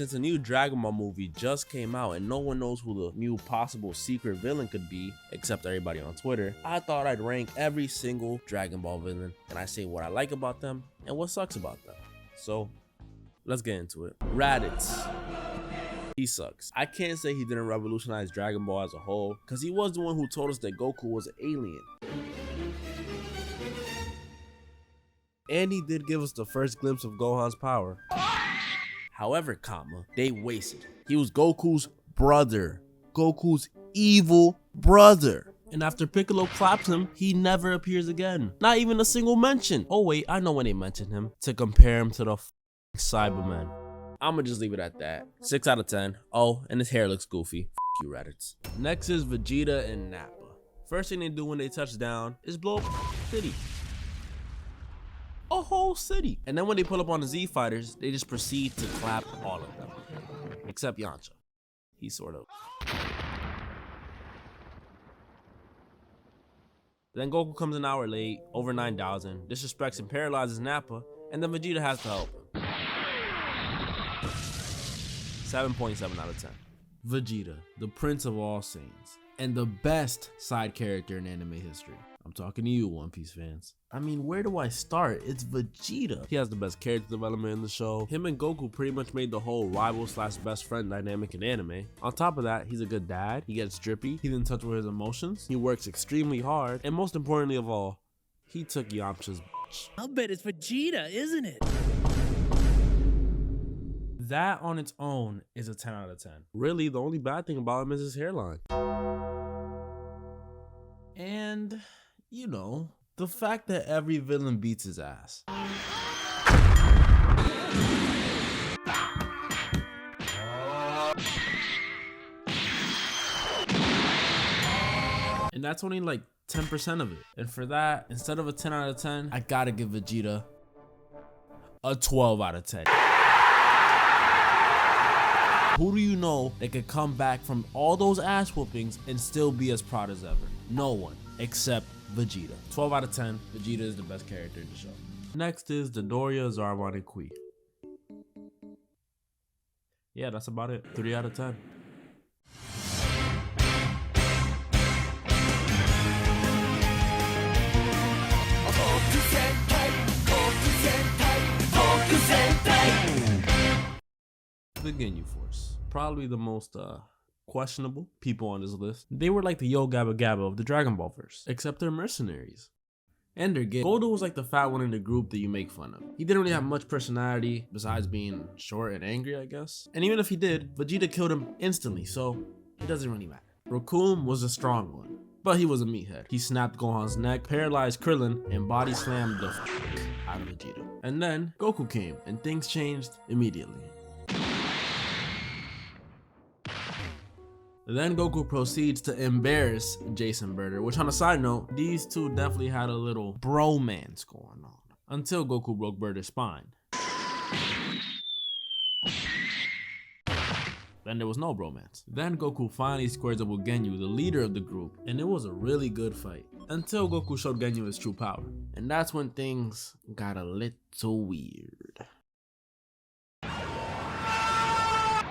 Since a new Dragon Ball movie just came out and no one knows who the new possible secret villain could be, except everybody on Twitter, I thought I'd rank every single Dragon Ball villain and I say what I like about them and what sucks about them. So, let's get into it. Raditz. He sucks. I can't say he didn't revolutionize Dragon Ball as a whole, because he was the one who told us that Goku was an alien. And he did give us the first glimpse of Gohan's power. However, they wasted him. He was Goku's brother. Goku's evil brother. And after Piccolo claps him, he never appears again. Not even a single mention. Oh wait, I know when they mentioned him. To compare him to the Cyberman. I'ma just leave it at that. 6 out of 10. Oh, and his hair looks goofy. F you, Raditz. Next is Vegeta and Nappa. First thing they do when they touch down is blow up a city. A whole city. And then when they pull up on the Z fighters, they just proceed to clap all of them. Except Yamcha. He sort of. Then Goku comes an hour late, over 9,000, disrespects and paralyzes Nappa, and then Vegeta has to help him. 7.7 out of 10. Vegeta, the Prince of all Saiyans, and the best side character in anime history. I'm talking to you, One Piece fans. I mean, where do I start? It's Vegeta. He has the best character development in the show. Him and Goku pretty much made the whole rival/best friend dynamic in anime. On top of that, he's a good dad. He gets drippy. He's in touch with his emotions. He works extremely hard. And most importantly of all, he took Yamcha's bitch. I'll bet it's Vegeta, isn't it? That on its own is a 10 out of 10. Really, the only bad thing about him is his hairline. And, you know, the fact that every villain beats his ass. And that's only like 10% of it. And for that, instead of a 10 out of 10, I gotta give Vegeta a 12 out of 10. Who do you know that could come back from all those ass whoopings and still be as proud as ever? No one, except Vegeta. 12 out of 10, Vegeta is the best character in the show. Next is Dodoria, Zarbon, and Kui. Yeah, that's about it. 3 out of 10. The Ginyu Force. Probably the most questionable people on this list. They were like the Yo Gabba Gabba of the Dragon Ball verse, except they're mercenaries. And they're gay. Goldo was like the fat one in the group that you make fun of. He didn't really have much personality besides being short and angry, I guess. And even if he did, Vegeta killed him instantly, so it doesn't really matter. Raccoon was a strong one, but he was a meathead. He snapped Gohan's neck, paralyzed Krillin, and body slammed the out of Vegeta. And then Goku came, and things changed immediately. Then Goku proceeds to embarrass Jason Birder, which on a side note, these two definitely had a little bromance going on. Until Goku broke Birder's spine. Then there was no bromance. Then Goku finally squares up with Ginyu, the leader of the group, and it was a really good fight. Until Goku showed Ginyu his true power. And that's when things got a little weird.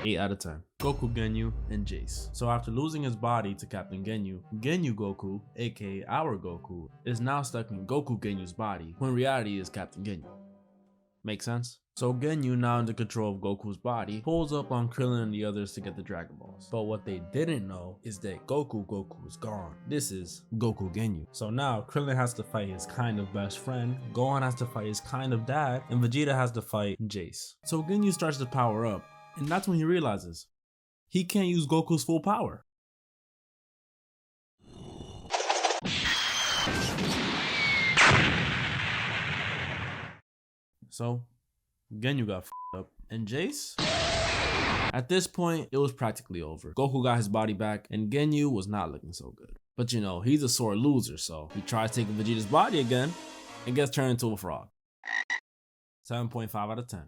8 out of 10. Goku, Ginyu, and Jace. So after losing his body to Captain Ginyu, Ginyu Goku, aka our Goku, is now stuck in Goku Ginyu's body, when reality is Captain Ginyu. Make sense? So Ginyu, now under control of Goku's body, pulls up on Krillin and the others to get the Dragon Balls. But what they didn't know is that Goku is gone. This is Goku Ginyu. So now Krillin has to fight his kind of best friend, Gohan has to fight his kind of dad, and Vegeta has to fight Jace. So Ginyu starts to power up. And that's when he realizes he can't use Goku's full power. So, Ginyu got f***ed up. And Jace? At this point, it was practically over. Goku got his body back, and Ginyu was not looking so good. But you know, he's a sore loser, so he tries taking Vegeta's body again, and gets turned into a frog. 7.5 out of 10.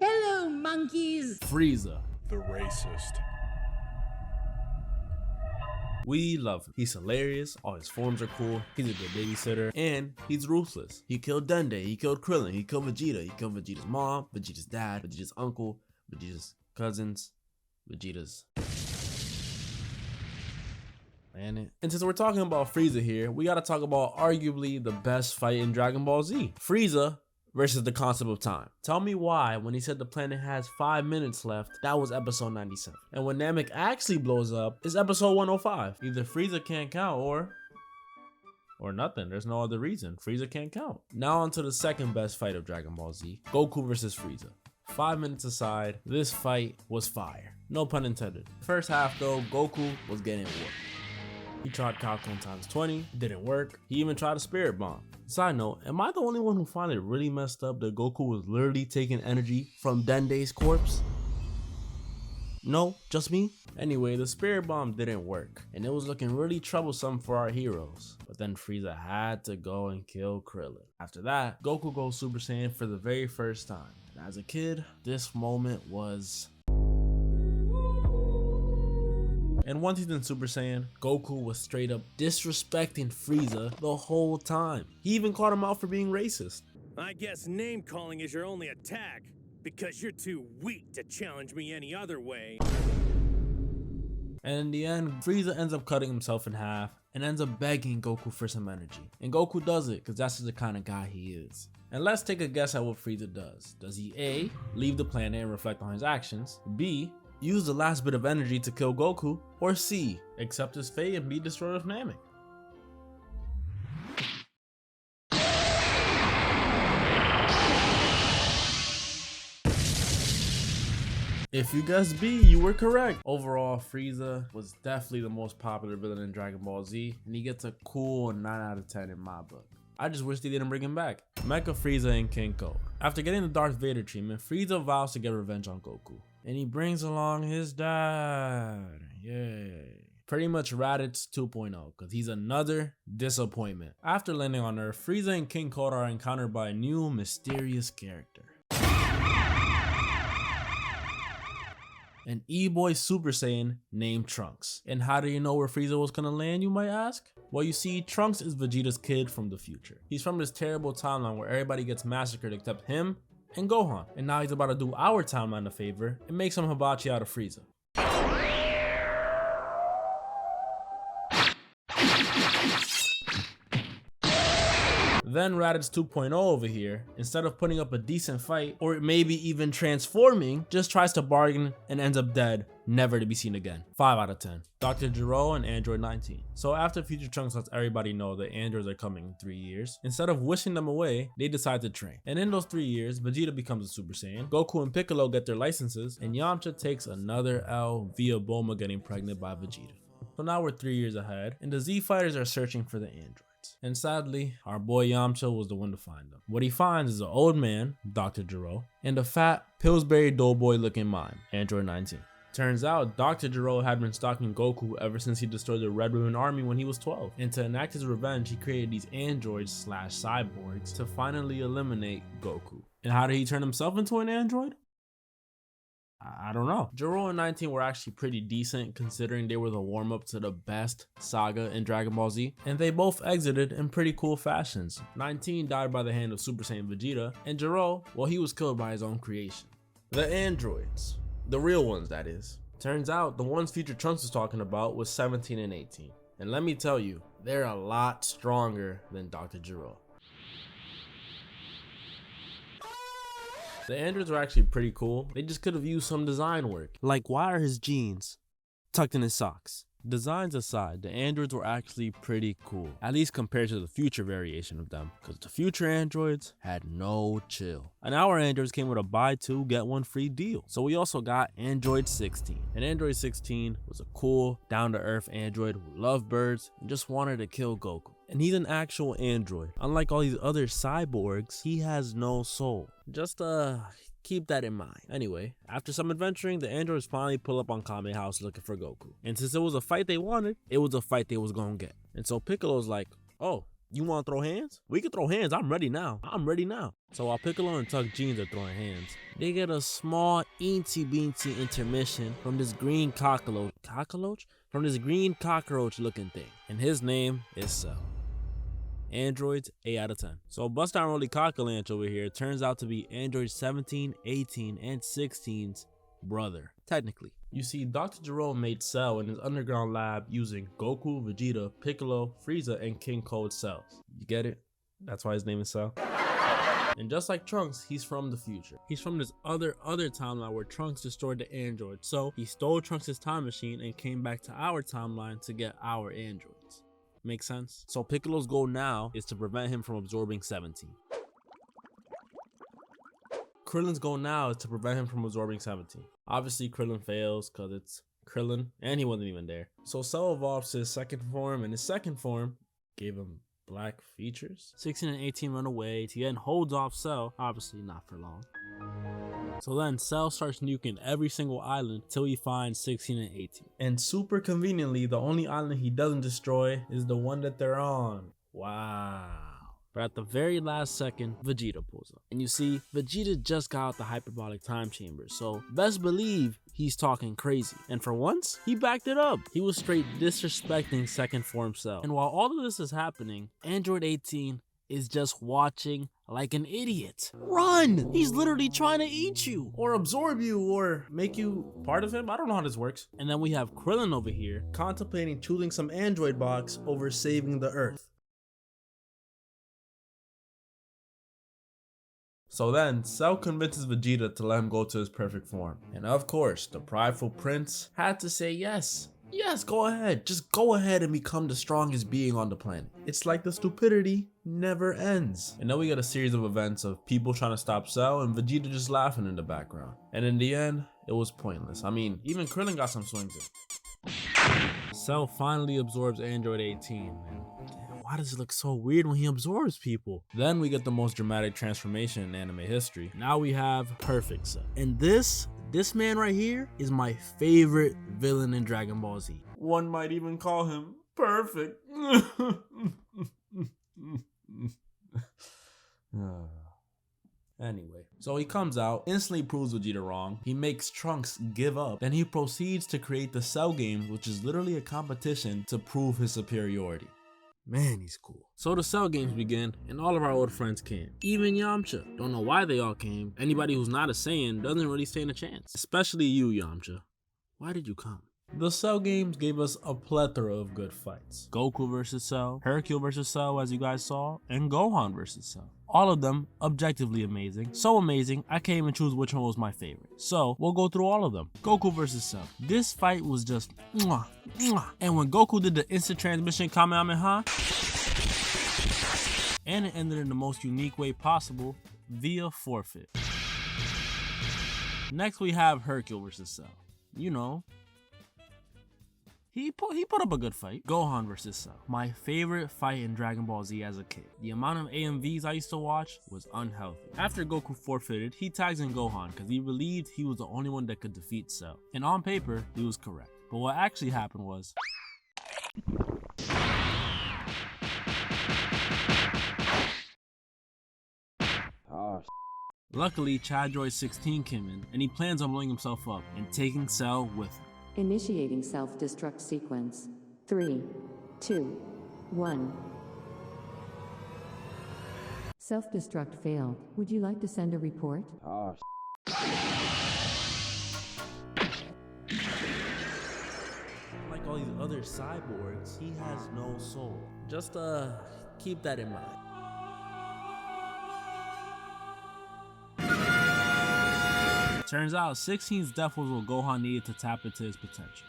Hello, monkeys. Frieza. The racist. We love him. He's hilarious, all his forms are cool, he's a good babysitter, and he's ruthless. He killed Dende, he killed Krillin, he killed Vegeta, he killed Vegeta's mom, Vegeta's dad, Vegeta's uncle, Vegeta's cousins, Vegeta's planet. And since we're talking about Frieza here, we gotta talk about arguably the best fight in Dragon Ball Z. Frieza versus the concept of time. Tell me why, when he said the planet has 5 minutes left, that was episode 97. And when Namek actually blows up, it's episode 105. Either Frieza can't count or nothing. There's no other reason. Frieza can't count. Now on to the second best fight of Dragon Ball Z, Goku versus Frieza. 5 minutes aside, this fight was fire. No pun intended. First half though, Goku was getting whooped. He tried Calcone times 20, didn't work. He even tried a spirit bomb. Side note, am I the only one who found it really messed up that Goku was literally taking energy from Dende's corpse? No, just me? Anyway, the spirit bomb didn't work, and it was looking really troublesome for our heroes. But then Frieza had to go and kill Krillin. After that, Goku goes Super Saiyan for the very first time. And as a kid, this moment was... And once he's in Super Saiyan, Goku was straight up disrespecting Frieza the whole time. He even called him out for being racist. I guess name calling is your only attack, because you're too weak to challenge me any other way. And in the end, Frieza ends up cutting himself in half and ends up begging Goku for some energy. And Goku does it because that's just the kind of guy he is. And let's take a guess at what Frieza does. Does he A, leave the planet and reflect on his actions? B, use the last bit of energy to kill Goku? Or C, accept his fate and be destroyed with Namek? If you guessed B, you were correct. Overall, Frieza was definitely the most popular villain in Dragon Ball Z, and he gets a cool 9 out of 10 in my book. I just wish they didn't bring him back. Mecha Frieza and King Code. After getting the Darth Vader treatment, Frieza vows to get revenge on Goku. And he brings along his dad. Yay. Pretty much Raditz 2.0, because he's another disappointment. After landing on Earth, Frieza and King Code are encountered by a new mysterious character. An E-boy Super Saiyan named Trunks. And how do you know where Frieza was gonna land, you might ask? Well, you see, Trunks is Vegeta's kid from the future. He's from this terrible timeline where everybody gets massacred except him and Gohan. And now he's about to do our timeline a favor and make some hibachi out of Frieza. Then Raditz 2.0 over here, instead of putting up a decent fight, or maybe even transforming, just tries to bargain and ends up dead, never to be seen again. 5 out of 10. Dr. Gero and Android 19. So after Future Trunks lets everybody know that androids are coming in 3 years, instead of wishing them away, they decide to train. And in those 3 years, Vegeta becomes a Super Saiyan, Goku and Piccolo get their licenses, and Yamcha takes another L via Bulma getting pregnant by Vegeta. So now we're 3 years ahead, and the Z Fighters are searching for the androids. And sadly, our boy Yamcha was the one to find them. What he finds is an old man, Dr. Gero, and a fat Pillsbury Doughboy looking mime, Android 19. Turns out, Dr. Gero had been stalking Goku ever since he destroyed the Red Ribbon Army when he was 12. And to enact his revenge, he created these androids / cyborgs to finally eliminate Goku. And how did he turn himself into an android? I don't know. Gero and 19 were actually pretty decent considering they were the warm-up to the best saga in Dragon Ball Z, and they both exited in pretty cool fashions. 19 died by the hand of Super Saiyan Vegeta, and Gero, well, he was killed by his own creation. The androids. The real ones, that is. Turns out the ones Future Trunks was talking about was 17 and 18. And let me tell you, they're a lot stronger than Dr. Gero. The androids were actually pretty cool. They just could have used some design work. Like, why are his jeans tucked in his socks? Designs aside, the androids were actually pretty cool, at least compared to the future variation of them, because the future androids had no chill. And our androids came with a buy 2 get 1 free deal. So we also got Android 16. And Android 16 was a cool, down-to-earth android who loved birds and just wanted to kill Goku. And he's an actual android. Unlike all these other cyborgs, he has no soul. Just keep that in mind. Anyway, after some adventuring, the androids finally pull up on Kame House looking for Goku. And since it was a fight they wanted, it was a fight they was gonna get. And so Piccolo's like, oh, you wanna throw hands? We can throw hands, I'm ready now. So while Piccolo and Tuck Jeans are throwing hands, they get a small eensy beensy intermission from this green cockroach. from this green cockroach looking thing, and his name is Cell. Androids 8 out of 10. So Bust Down Rolly Cockalanch over here turns out to be Android 17, 18, and 16's brother, technically. You see, Dr. Jerome made Cell in his underground lab using Goku, Vegeta, Piccolo, Frieza, and King Cold's cells. You get it? That's why his name is Cell. And just like Trunks, he's from the future. He's from this other timeline where Trunks destroyed the android. So he stole Trunks' time machine and came back to our timeline to get our androids. Make sense? So Piccolo's goal now is to prevent him from absorbing 17. Krillin's goal now is to prevent him from absorbing 17. Obviously Krillin fails because it's Krillin and he wasn't even there. So Cell evolves to his second form, and his second form gave him black features. 16 and 18 run away. Tien holds off Cell, obviously not for long. So then Cell starts nuking every single island till he finds 16 and 18. And super conveniently, the only island he doesn't destroy is the one that they're on. Wow. But at the very last second, Vegeta pulls up. And you see, Vegeta just got out the hyperbolic time chamber, so best believe he's talking crazy. And for once, he backed it up. He was straight disrespecting second form Cell. And while all of this is happening, Android 18 is just watching like an idiot. Run! He's literally trying to eat you, or absorb you, or make you part of him. I don't know how this works. And then we have Krillin over here contemplating choosing some android box over saving the Earth. So then, Cell convinces Vegeta to let him go to his perfect form. And of course, the prideful prince had to say yes. Yes, go ahead. Just go ahead and become the strongest being on the planet. It's like the stupidity never ends. And then we get a series of events of people trying to stop Cell and Vegeta just laughing in the background. And in the end, it was pointless. I mean, even Krillin got some swings in. Cell finally absorbs Android 18, man. Why does it look so weird when he absorbs people? Then we get the most dramatic transformation in anime history. Now we have Perfect Cell. And this man right here is my favorite villain in Dragon Ball Z. One might even call him Perfect. Anyway, so he comes out, instantly proves Vegeta wrong, he makes Trunks give up, then he proceeds to create the Cell Games, which is literally a competition to prove his superiority. Man, he's cool. So the Cell Games begin, and all of our old friends came. Even Yamcha. Don't know why they all came. Anybody who's not a Saiyan doesn't really stand a chance. Especially you, Yamcha. Why did you come? The Cell Games gave us a plethora of good fights. Goku versus Cell, Hercule versus Cell as you guys saw, and Gohan versus Cell. All of them objectively amazing. So amazing, I can't even choose which one was my favorite. So we'll go through all of them. Goku versus Cell. This fight was just mwah, mwah. And when Goku did the instant transmission Kamehameha, and it ended in the most unique way possible, via forfeit. Next we have Hercule versus Cell. You know, he put up a good fight. Gohan versus Cell. My favorite fight in Dragon Ball Z as a kid. The amount of AMVs I used to watch was unhealthy. After Goku forfeited, he tags in Gohan because he believed he was the only one that could defeat Cell. And on paper, he was correct. But what actually happened was... Luckily, Chadroid 16 came in, and he plans on blowing himself up and taking Cell with him. Initiating self-destruct sequence. 3, 2, 1. Self-destruct failed. Would you like to send a report? Like all these other cyborgs, he has no soul. Just keep that in mind. Turns out 16's death was what Gohan needed to tap into his potential.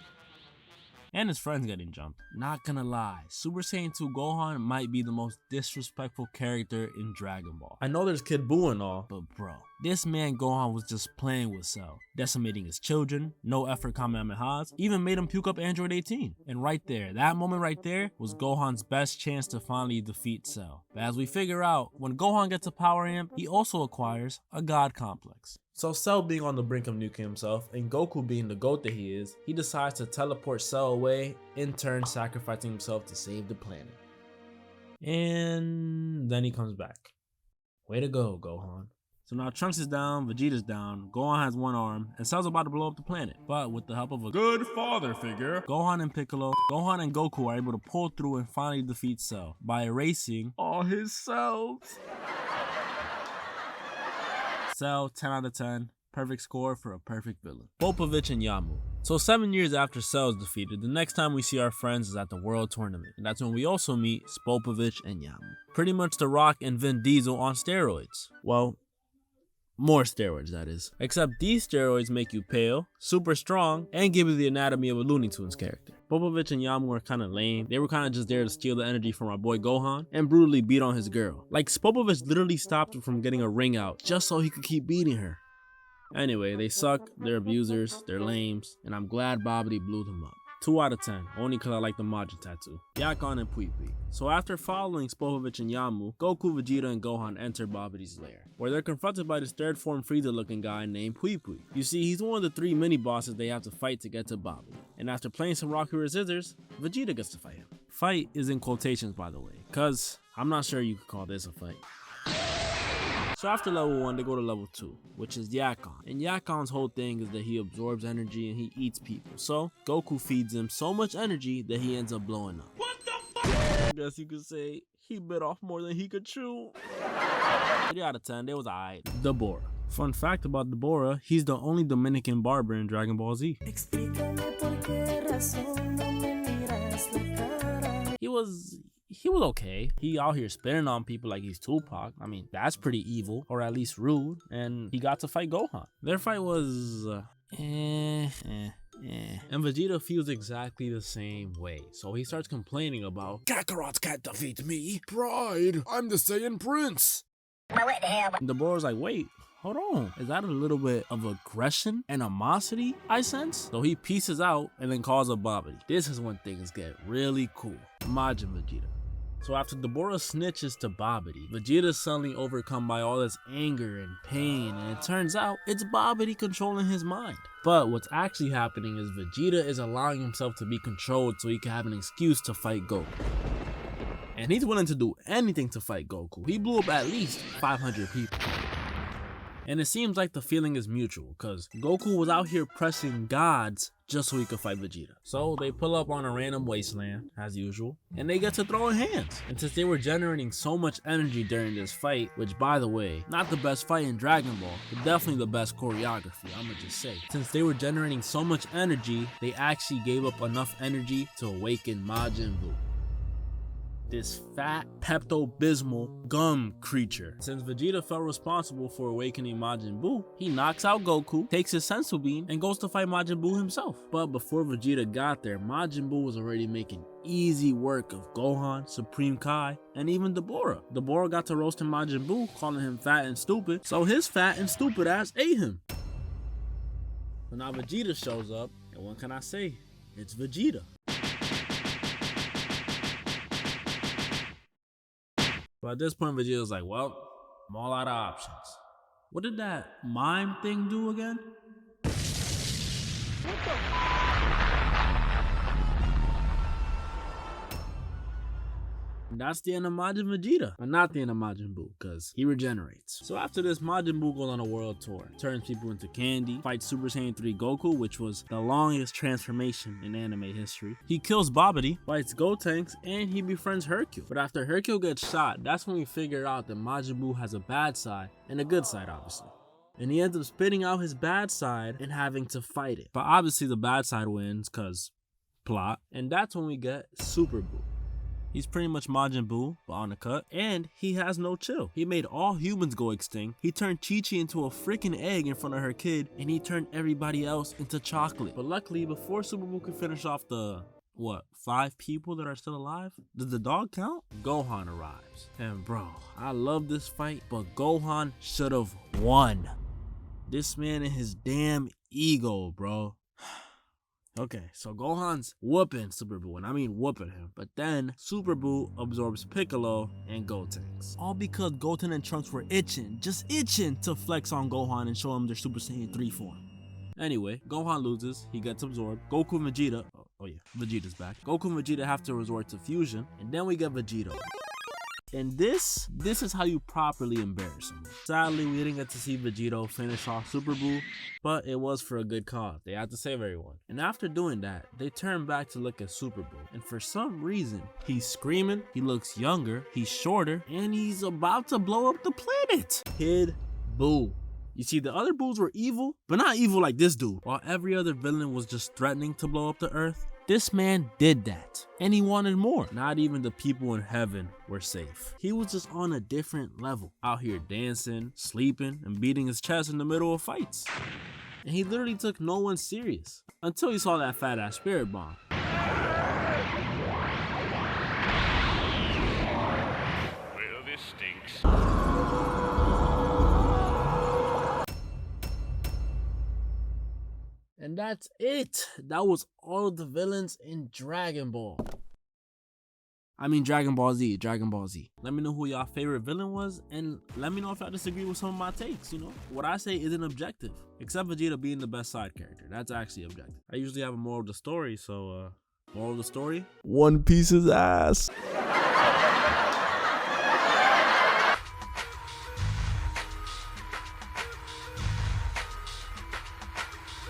And his friends getting jumped. Not gonna lie, Super Saiyan 2 Gohan might be the most disrespectful character in Dragon Ball. I know there's Kid Buu and all, but bro, this man Gohan was just playing with Cell, decimating his children, no effort Kamehamehas, even made him puke up Android 18. And right there, that moment right there was Gohan's best chance to finally defeat Cell. But as we figure out, when Gohan gets a power amp, he also acquires a god complex. So Cell being on the brink of nuking himself, and Goku being the GOAT that he is, he decides to teleport Cell away, in turn sacrificing himself to save the planet. And then he comes back. Way to go, Gohan. So now Trunks is down, Vegeta's down, Gohan has one arm, and Cell's about to blow up the planet. But with the help of a good father figure, Gohan and Piccolo, Gohan and Goku are able to pull through and finally defeat Cell by erasing all his cells. Cell, 10 out of 10. Perfect score for a perfect villain. Popovich and Yamu. So 7 years after Cell is defeated, the next time we see our friends is at the World Tournament. And that's when we also meet Spopovich and Yamu. Pretty much The Rock and Vin Diesel on steroids. Well, more steroids, that is. Except these steroids make you pale, super strong, and give you the anatomy of a Looney Tunes character. Popovich and Yamu were kind of lame. They were kind of just there to steal the energy from our boy Gohan and brutally beat on his girl. Like, Spopovich literally stopped him from getting a ring out just so he could keep beating her. Anyway, they suck, they're abusers, they're lames, and I'm glad Babidi blew them up. 2 out of 10, only cause I like the Majin tattoo. Yakon and Pui Pui. So after following Spopovich and Yamu, Goku, Vegeta, and Gohan enter Babidi's lair, where they're confronted by this third form Frieza looking guy named Pui Pui. You see, he's one of the 3 mini bosses they have to fight to get to Babidi. And after playing some rock, paper, scissors, Vegeta gets to fight him. Fight is in quotations, by the way, cause I'm not sure you could call this a fight. So after level 1, they go to level 2, which is Yakon. And Yakon's whole thing is that he absorbs energy and he eats people. So Goku feeds him so much energy that he ends up blowing up. What the fuck? I guess you could say he bit off more than he could chew. 3 out of 10, they was alright. Dabura. Fun fact about Dabura, he's the only Dominican barber in Dragon Ball Z. He was okay. He out here spitting on people like he's Tupac. I mean, that's pretty evil, or at least rude. And he got to fight Gohan. Their fight was And Vegeta feels exactly the same way. So he starts complaining about Kakarot can't defeat me. Pride. I'm the Saiyan Prince. And Dabura's like, wait. Hold on, is that a little bit of aggression, animosity I sense? So he pieces out and then calls up Babidi. This is when things get really cool. Majin Vegeta. So after Dabura snitches to Babidi, Vegeta is suddenly overcome by all this anger and pain, and it turns out it's Babidi controlling his mind. But what's actually happening is Vegeta is allowing himself to be controlled so he can have an excuse to fight Goku. And he's willing to do anything to fight Goku. He blew up at least 500 people. And it seems like the feeling is mutual, cause Goku was out here pressing gods just so he could fight Vegeta. So they pull up on a random wasteland, as usual, and they get to throwing hands. And since they were generating so much energy during this fight, which by the way, not the best fight in Dragon Ball, but definitely the best choreography, I'ma just say. Since they were generating so much energy, they actually gave up enough energy to awaken Majin Buu. This fat, Pepto-Bismol gum creature. Since Vegeta felt responsible for awakening Majin Buu, he knocks out Goku, takes his Sensu Bean, and goes to fight Majin Buu himself. But before Vegeta got there, Majin Buu was already making easy work of Gohan, Supreme Kai, and even Dabura. Dabura got to roasting Majin Buu, calling him fat and stupid, so his fat and stupid ass ate him. So now Vegeta shows up, and what can I say? It's Vegeta. But at this point, Vegeta's like, well, I'm all out of options. What did that mime thing do again? What the? And that's the end of Majin Vegeta. But not the end of Majin Buu, because he regenerates. So after this, Majin Buu goes on a world tour. Turns people into candy. Fights Super Saiyan 3 Goku, which was the longest transformation in anime history. He kills Babidi, fights Gotenks, and he befriends Hercule. But after Hercule gets shot, that's when we figure out that Majin Buu has a bad side, and a good side, obviously. And he ends up spitting out his bad side and having to fight it. But obviously the bad side wins, because plot. And that's when we get Super Buu. He's pretty much Majin Buu, but on the cut, and he has no chill. He made all humans go extinct. He turned Chi-Chi into a freaking egg in front of her kid, and he turned everybody else into chocolate. But luckily, before Super Buu could finish off the, 5 people that are still alive? Does the dog count? Gohan arrives. And bro, I love this fight, but Gohan should have won. This man and his damn ego, bro. Okay, so Gohan's whooping Super Buu, and I mean whooping him. But then Super Buu absorbs Piccolo and Gotenks. All because Goten and Trunks were itching, just itching to flex on Gohan and show him their Super Saiyan 3 form. Anyway, Gohan loses, he gets absorbed. Goku and Vegeta, oh yeah, Vegeta's back. Goku and Vegeta have to resort to fusion, and then we get Vegeta. And this is how you properly embarrass him. Sadly, we didn't get to see Vegeta finish off Super Buu, but it was for a good cause. They had to save everyone. And after doing that, they turned back to look at Super Buu. And for some reason, he's screaming, he looks younger, he's shorter, and he's about to blow up the planet. Kid Buu. You see, the other Boos were evil, but not evil like this dude. While every other villain was just threatening to blow up the earth, this man did that, and he wanted more. Not even the people in heaven were safe. He was just on a different level, out here dancing, sleeping, and beating his chest in the middle of fights. And he literally took no one serious, until he saw that fat ass spirit bomb. Well, this stinks. And that's it. That was all of the villains in Dragon Ball. I mean Dragon Ball Z, Dragon Ball Z. Let me know who y'all favorite villain was, and let me know if y'all disagree with some of my takes, you know? What I say isn't objective, except Vegeta being the best side character. That's actually objective. I usually have a moral of the story, so moral of the story? One Piece's ass.